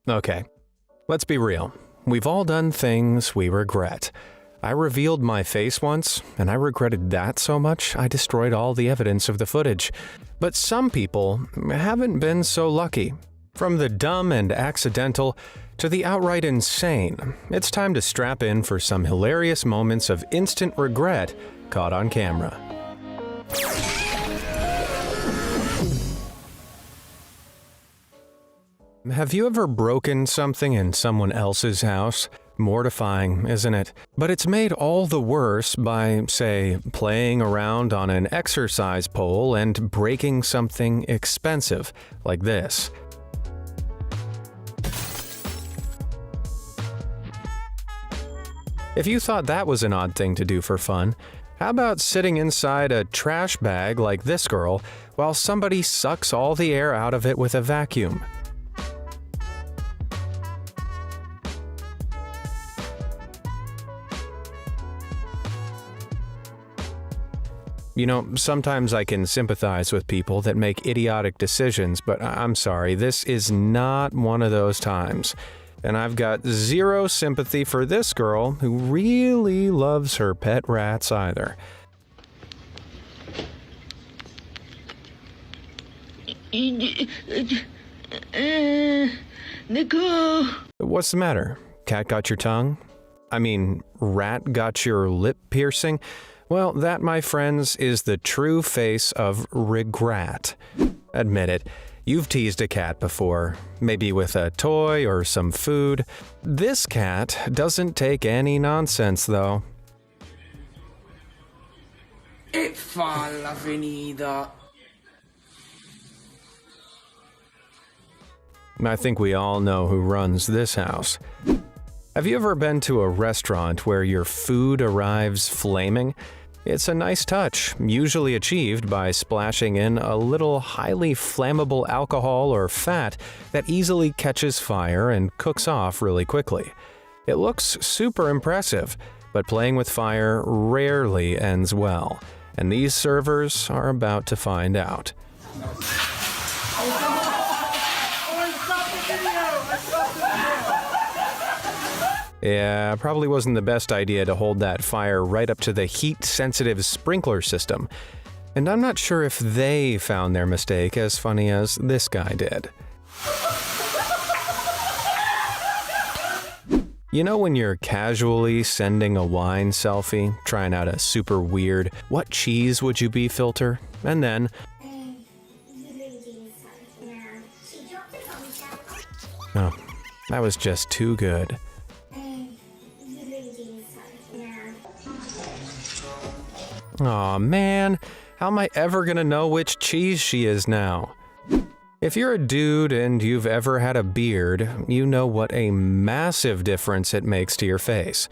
Okay, let's be real. We've all done things we regret. I revealed my face once, and I regretted that so much I destroyed all the evidence of the footage. But some people haven't been so lucky. From the dumb and accidental to the outright insane, it's time to strap in for some hilarious moments of instant regret caught on camera. Have you ever broken something in someone else's house? Mortifying, isn't it? But it's made all the worse by, say, playing around on an exercise pole and breaking something expensive, like this. If you thought that was an odd thing to do for fun, how about sitting inside a trash bag like this girl while somebody sucks all the air out of it with a vacuum? You know, sometimes I can sympathize with people that make idiotic decisions, but I'm sorry, this is not one of those times. And I've got zero sympathy for this girl who really loves her pet rats either. Nicole. What's the matter? Cat got your tongue? I mean, rat got your lip piercing? Well, that, my friends, is the true face of regret. Admit it, you've teased a cat before, maybe with a toy or some food. This cat doesn't take any nonsense, though. E falla finita. I think we all know who runs this house. Have you ever been to a restaurant where your food arrives flaming? It's a nice touch, usually achieved by splashing in a little highly flammable alcohol or fat that easily catches fire and cooks off really quickly. It looks super impressive, but playing with fire rarely ends well, and these servers are about to find out. Yeah, probably wasn't the best idea to hold that fire right up to the heat-sensitive sprinkler system. And I'm not sure if they found their mistake as funny as this guy did. You know when you're casually sending a wine selfie, trying out a super weird, "what cheese would you be" filter? And then, oh, that was just too good. Aw, man, how am I ever gonna know which cheese she is now? If you're a dude and you've ever had a beard, you know what a massive difference it makes to your face.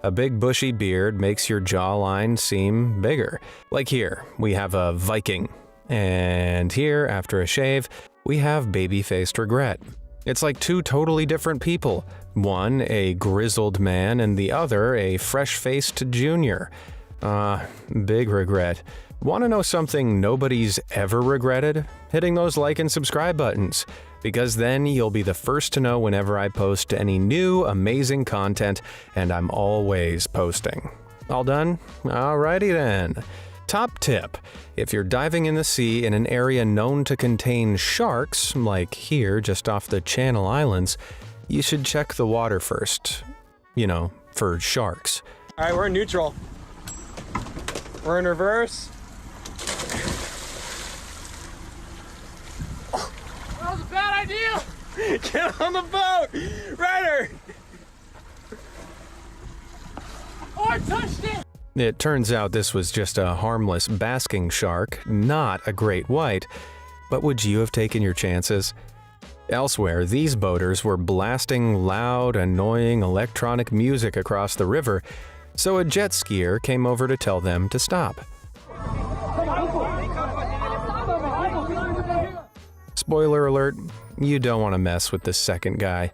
A big bushy beard makes your jawline seem bigger. Like here, we have a Viking. And here, after a shave, we have baby-faced regret. It's like two totally different people. One, a grizzled man, and the other, a fresh-faced junior. Big regret. Want to know something nobody's ever regretted? Hitting those like and subscribe buttons, because then you'll be the first to know whenever I post any new amazing content, and I'm always posting. All done? Alrighty then. Top tip: if you're diving in the sea in an area known to contain sharks, like here just off the Channel Islands, you should check the water first. You know, for sharks. Alright, we're in neutral. We're in reverse. That was a bad idea. Get on the boat! Ryder! Oh, I touched it. It turns out this was just a harmless basking shark, not a great white. But would you have taken your chances? Elsewhere, these boaters were blasting loud, annoying electronic music across the river, so a jet skier came over to tell them to stop. Spoiler alert, you don't want to mess with the second guy.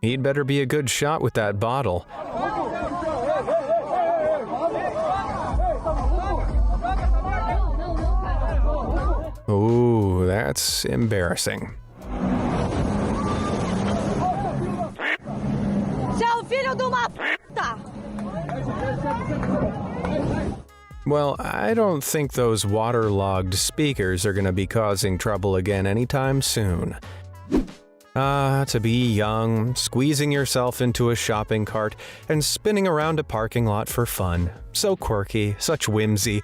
He'd better be a good shot with that bottle. Ooh, that's embarrassing. filho de uma puta! Well, I don't think those waterlogged speakers are going to be causing trouble again anytime soon. To be young, squeezing yourself into a shopping cart, and spinning around a parking lot for fun. So quirky, such whimsy.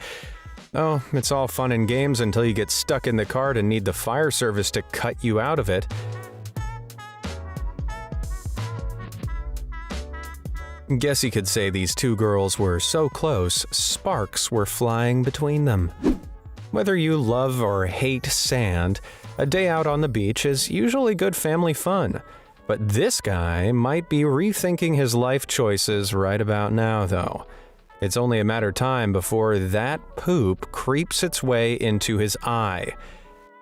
Oh, it's all fun and games until you get stuck in the cart and need the fire service to cut you out of it. Guess you could say these two girls were so close, sparks were flying between them. Whether you love or hate sand, a day out on the beach is usually good family fun. But this guy might be rethinking his life choices right about now, though. It's only a matter of time before that poop creeps its way into his eye.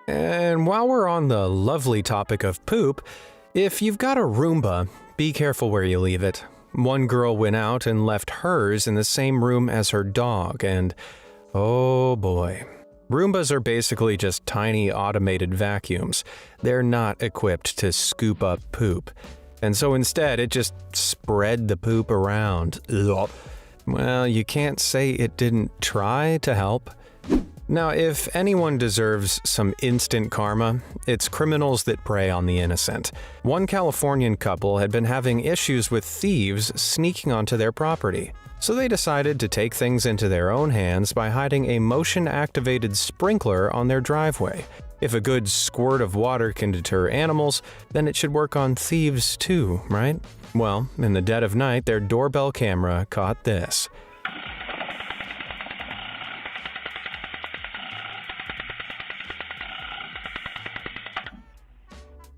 And while we're on the lovely topic of poop, if you've got a Roomba, be careful where you leave it. One girl went out and left hers in the same room as her dog, and oh boy. Roombas are basically just tiny automated vacuums. They're not equipped to scoop up poop. And so instead, it just spread the poop around. Ugh. Well, you can't say it didn't try to help. Now, if anyone deserves some instant karma, it's criminals that prey on the innocent. One Californian couple had been having issues with thieves sneaking onto their property, so they decided to take things into their own hands by hiding a motion-activated sprinkler on their driveway. If a good squirt of water can deter animals, then it should work on thieves too, right? Well, in the dead of night, their doorbell camera caught this.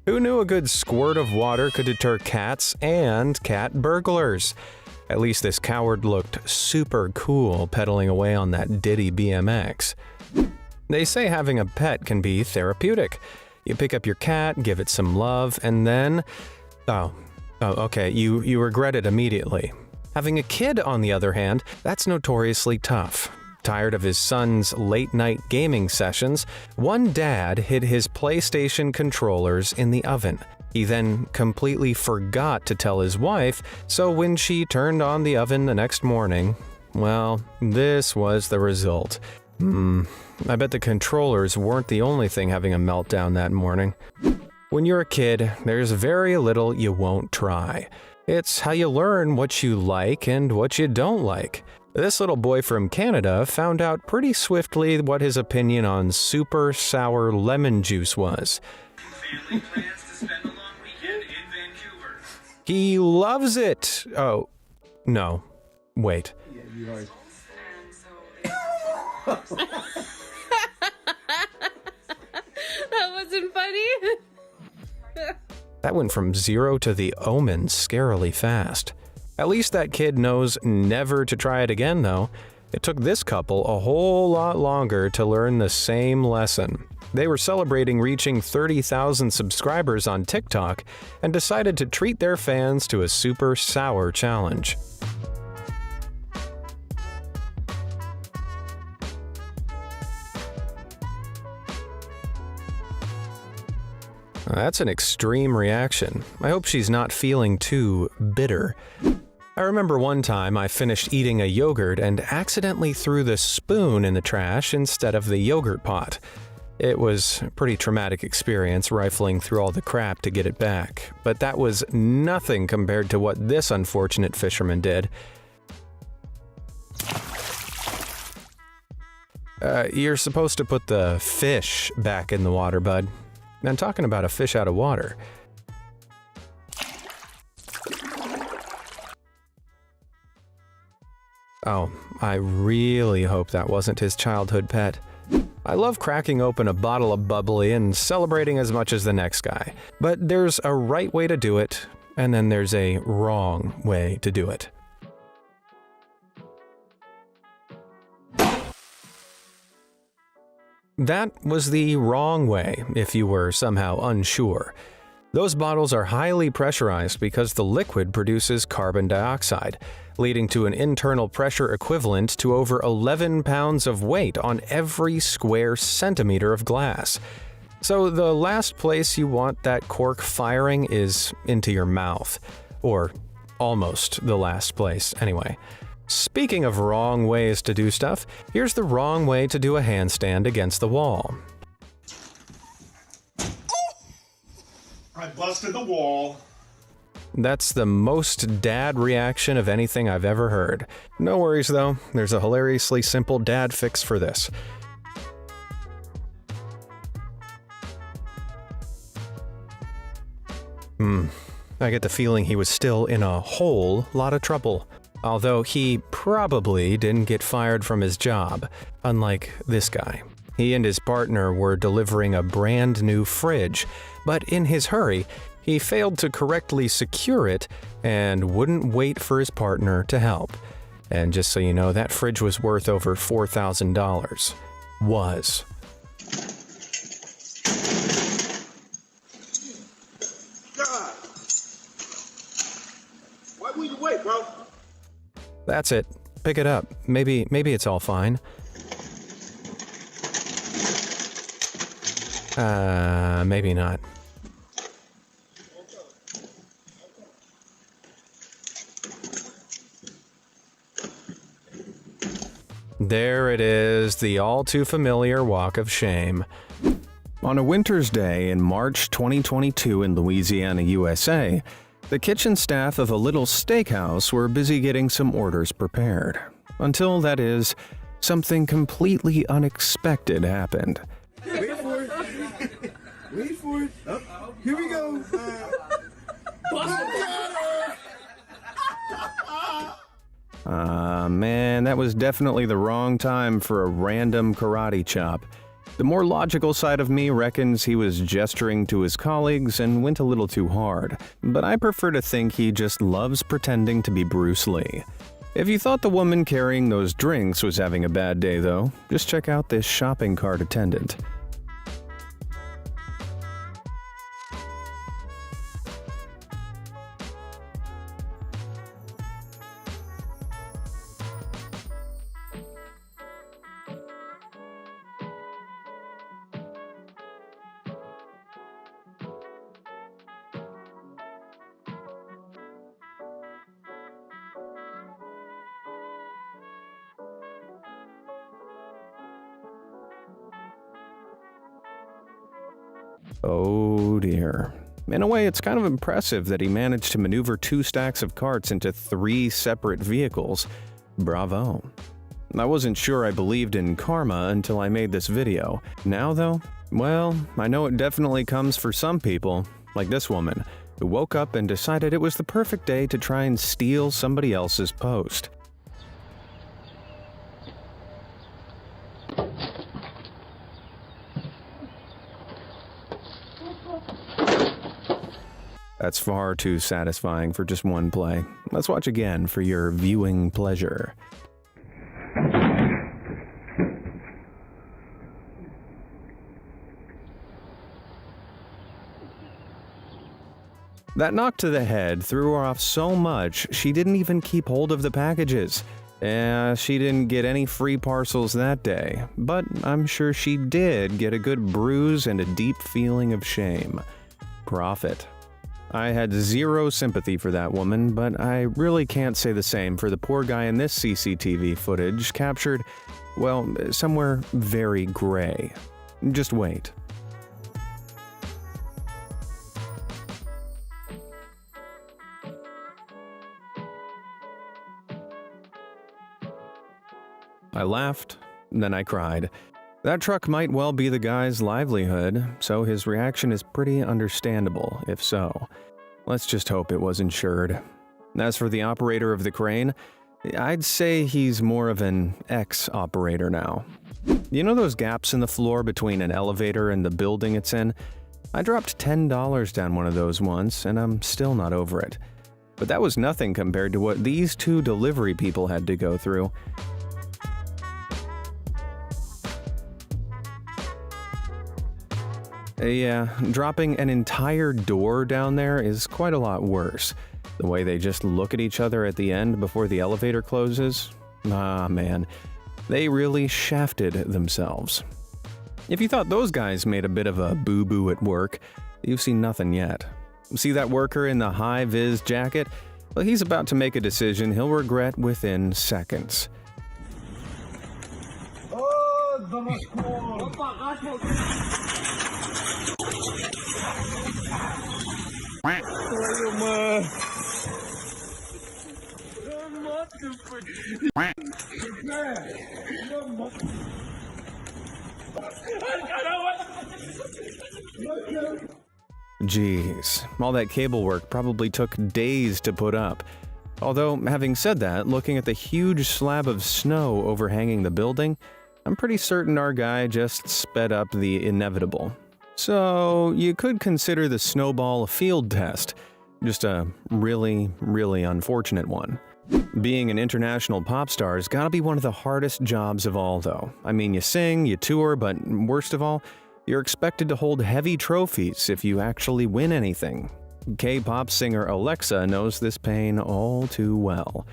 Who knew a good squirt of water could deter cats and cat burglars? At least this coward looked super cool pedaling away on that Diddy BMX. They say having a pet can be therapeutic. You pick up your cat, give it some love, and then... okay, you regret it immediately. Having a kid, on the other hand, that's notoriously tough. Tired of his son's late-night gaming sessions, one dad hid his PlayStation controllers in the oven. He then completely forgot to tell his wife, so when she turned on the oven the next morning, well, this was the result. I bet the controllers weren't the only thing having a meltdown that morning. When you're a kid, there's very little you won't try. It's how you learn what you like and what you don't like. This little boy from Canada found out pretty swiftly what his opinion on super sour lemon juice was. Family plans to spend a long weekend in Vancouver. He loves it! Oh, no. Wait. That wasn't funny. That went from 0 to the Omen scarily fast. At least that kid knows never to try it again, though. It took this couple a whole lot longer to learn the same lesson. They were celebrating reaching 30,000 subscribers on TikTok and decided to treat their fans to a super sour challenge. That's an extreme reaction. I hope she's not feeling too bitter. I remember one time I finished eating a yogurt and accidentally threw the spoon in the trash instead of the yogurt pot. It was a pretty traumatic experience rifling through all the crap to get it back, but that was nothing compared to what this unfortunate fisherman did. You're supposed to put the fish back in the water, bud. I'm talking about a fish out of water. Oh, I really hope that wasn't his childhood pet. I love cracking open a bottle of bubbly and celebrating as much as the next guy. But there's a right way to do it, and then there's a wrong way to do it. That was the wrong way, if you were somehow unsure. Those bottles are highly pressurized because the liquid produces carbon dioxide, leading to an internal pressure equivalent to over 11 pounds of weight on every square centimeter of glass. So the last place you want that cork firing is into your mouth, or almost the last place, anyway. Speaking of wrong ways to do stuff, here's the wrong way to do a handstand against the wall. I busted the wall. That's the most dad reaction of anything I've ever heard. No worries though, there's a hilariously simple dad fix for this. I get the feeling he was still in a whole lot of trouble. Although he probably didn't get fired from his job, unlike this guy. He and his partner were delivering a brand new fridge, but in his hurry, he failed to correctly secure it and wouldn't wait for his partner to help. And just so you know, that fridge was worth over $4,000. Was. God. Why will you wait, bro? That's it. Pick it up. Maybe it's all fine. Maybe not. There it is, the all too familiar walk of shame. On a winter's day in March 2022 in Louisiana, USA, the kitchen staff of a little steakhouse were busy getting some orders prepared. Until, that is, something completely unexpected happened. Wait for it. Wait for it. Oh, here we go. Man, that was definitely the wrong time for a random karate chop. The more logical side of me reckons he was gesturing to his colleagues and went a little too hard, but I prefer to think he just loves pretending to be Bruce Lee. If you thought the woman carrying those drinks was having a bad day though, just check out this shopping cart attendant. Oh dear. In a way, it's kind of impressive that he managed to maneuver 2 stacks of carts into 3 separate vehicles. Bravo. I wasn't sure I believed in karma until I made this video. Now though, well, I know it definitely comes for some people, like this woman, who woke up and decided it was the perfect day to try and steal somebody else's post. That's far too satisfying for just one play. Let's watch again for your viewing pleasure. That knock to the head threw her off so much she didn't even keep hold of the packages. She didn't get any free parcels that day, but I'm sure she did get a good bruise and a deep feeling of shame. Profit. I had zero sympathy for that woman, but I really can't say the same for the poor guy in this CCTV footage captured, well, somewhere very gray. Just wait. I laughed, then I cried. That truck might well be the guy's livelihood, so his reaction is pretty understandable, if so. Let's just hope it was insured. As for the operator of the crane, I'd say he's more of an ex-operator now. You know those gaps in the floor between an elevator and the building it's in? I dropped $10 down one of those once, and I'm still not over it. But that was nothing compared to what these 2 delivery people had to go through. Yeah, dropping an entire door down there is quite a lot worse. The way they just look at each other at the end before the elevator closes? Ah, man. They really shafted themselves. If you thought those guys made a bit of a boo-boo at work, you've seen nothing yet. See that worker in the high-vis jacket? Well, he's about to make a decision he'll regret within seconds. Jeez, all that cable work probably took days to put up. Although, having said that, looking at the huge slab of snow overhanging the building, I'm pretty certain our guy just sped up the inevitable. So, you could consider the snowball a field test. Just a really, really unfortunate one. Being an international pop star has gotta be one of the hardest jobs of all, though. I mean, you sing, you tour, but worst of all, you're expected to hold heavy trophies if you actually win anything. K-pop singer Alexa knows this pain all too well.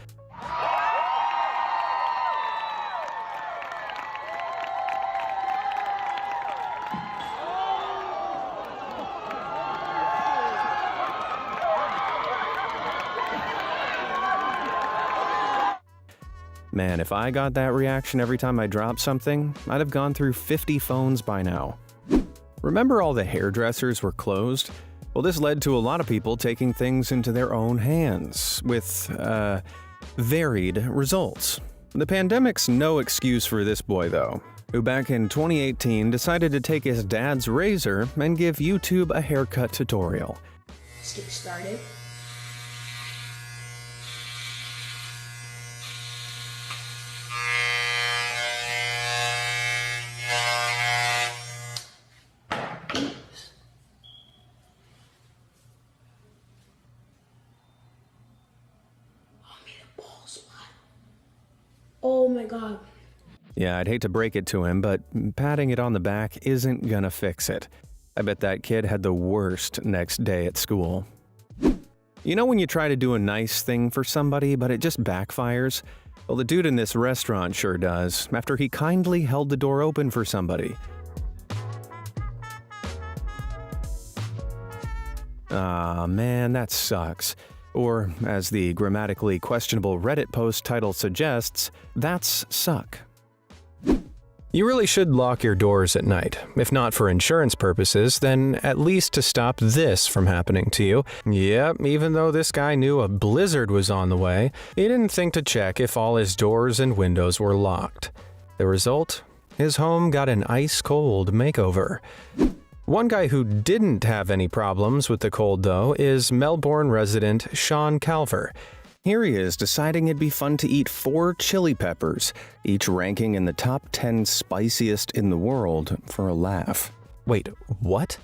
Man, if I got that reaction every time I dropped something, I'd have gone through 50 phones by now. Remember all the hairdressers were closed? Well, this led to a lot of people taking things into their own hands, with, varied results. The pandemic's no excuse for this boy, though, who back in 2018 decided to take his dad's razor and give YouTube a haircut tutorial. Let's get started. Oh my god. Yeah, I'd hate to break it to him, but patting it on the back isn't gonna fix it. I bet that kid had the worst next day at school. You know when you try to do a nice thing for somebody, but it just backfires? Well, the dude in this restaurant sure does, after he kindly held the door open for somebody. Ah, man, that sucks. Or, as the grammatically questionable Reddit post title suggests, that's suck. You really should lock your doors at night. If not for insurance purposes, then at least to stop this from happening to you. Yep, even though this guy knew a blizzard was on the way, he didn't think to check if all his doors and windows were locked. The result? His home got an ice-cold makeover. One guy who didn't have any problems with the cold, though, is Melbourne resident Sean Calver. Here he is deciding it'd be fun to eat 4 chili peppers, each ranking in the top 10 spiciest in the world, for a laugh. Wait, what?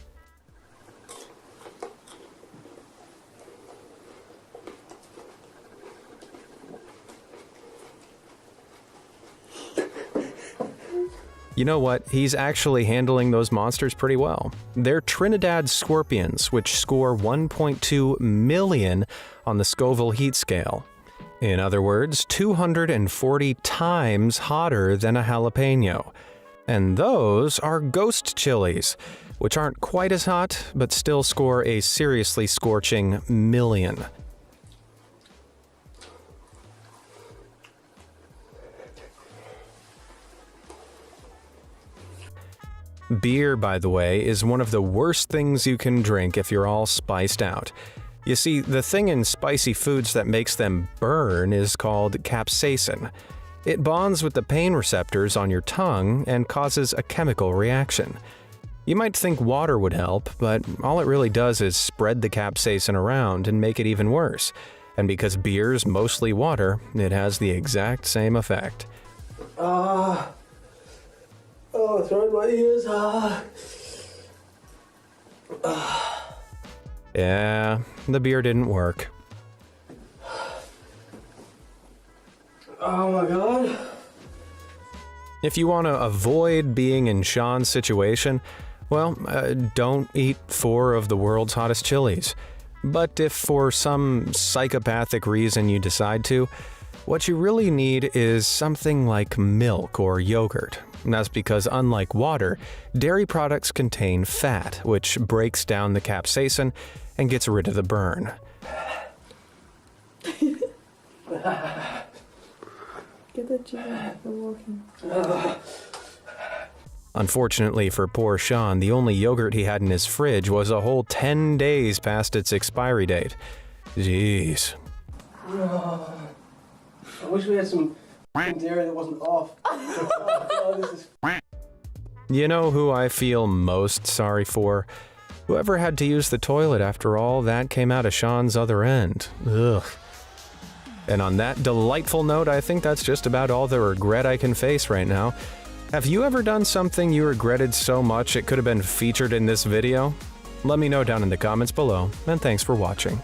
You know what? He's actually handling those monsters pretty well. They're Trinidad scorpions, which score 1.2 million on the Scoville heat scale. In other words, 240 times hotter than a jalapeno. And those are ghost chilies, which aren't quite as hot, but still score a seriously scorching million. Beer, by the way, is one of the worst things you can drink if you're all spiced out. You see, the thing in spicy foods that makes them burn is called capsaicin. It bonds with the pain receptors on your tongue and causes a chemical reaction. You might think water would help, but all it really does is spread the capsaicin around and make it even worse. And because beer's mostly water, it has the exact same effect. Oh, it's right in my ears. Yeah, the beer didn't work. Oh my god. If you want to avoid being in Sean's situation, well, don't eat 4 of the world's hottest chilies. But if for some psychopathic reason you decide to, what you really need is something like milk or yogurt. And that's because, unlike water, dairy products contain fat, which breaks down the capsaicin and gets rid of the burn. Get the chicken. We're walking. Unfortunately for poor Sean, the only yogurt he had in his fridge was a whole 10 days past its expiry date. Jeez. I wish we had some dairy that wasn't off. Oh, this is... You know who I feel most sorry for? Whoever had to use the toilet after all that came out of Sean's other end. Ugh. And on that delightful note, I think that's just about all the regret I can face right now. Have you ever done something you regretted so much it could have been featured in this video? Let me know down in the comments below, and thanks for watching.